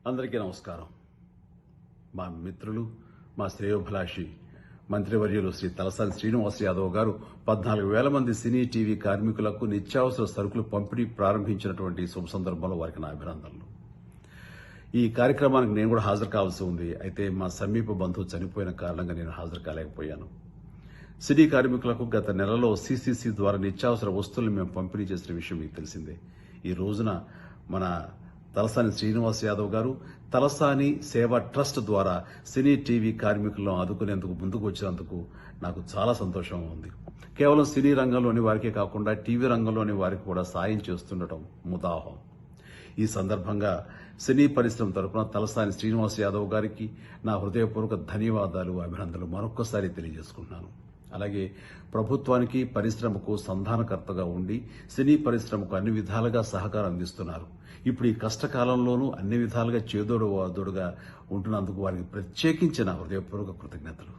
అందరికీ నమస్కారం. మా మిత్రులు, మా శ్రేయోభిలాషి మంత్రివర్యులు శ్రీ తలసాని శ్రీనివాస్ యాదవ్ గారు 14,000 మంది సినీ టీవీ కార్మికులకు నిత్యావసర సరుకులు పంపిణీ ప్రారంభించినటువంటి శుభ సందర్భంలో వారికి నా అభినందనలు. ఈ కార్యక్రమానికి నేను కూడా హాజరు కావాల్సి ఉంది. అయితే మా సమీప బంధువు చనిపోయిన కారణంగా నేను హాజరు కాలేకపోయాను. సినీ కార్మికులకు గత నెలలో సిసిసి ద్వారా నిత్యావసర వస్తువులను మేము పంపిణీ చేసిన విషయం మీకు తెలిసిందే. ఈ రోజున మన తలసాని శ్రీనివాస్ యాదవ్ గారు తలసాని సేవా ట్రస్ట్ ద్వారా సినీ టీవీ కార్మికులను ఆదుకునేందుకు ముందుకు వచ్చినందుకు నాకు చాలా సంతోషంగా ఉంది. కేవలం సినీ రంగంలోని వారికే కాకుండా టీవీ రంగంలోని వారికి కూడా సాయం చేస్తుండటం ముదాహం. ఈ సందర్భంగా సినీ పరిశ్రమ తరపున తలసాని శ్రీనివాస్ యాదవ్ గారికి నా హృదయపూర్వక ధన్యవాదాలు, అభినందనలు మరొక్కసారి తెలియజేసుకుంటున్నాను. అలాగే ప్రభుత్వానికి, పరిశ్రమకు సంధానకర్తగా ఉండి సినీ పరిశ్రమకు అన్ని విధాలుగా సహకారం అందిస్తున్నారు. ఇప్పుడు ఈ కష్టకాలంలోనూ అన్ని విధాలుగా చేదోడు వాదోడుగా ఉంటున్నందుకు వారికి ప్రత్యేకించిన హృదయపూర్వక కృతజ్ఞతలు.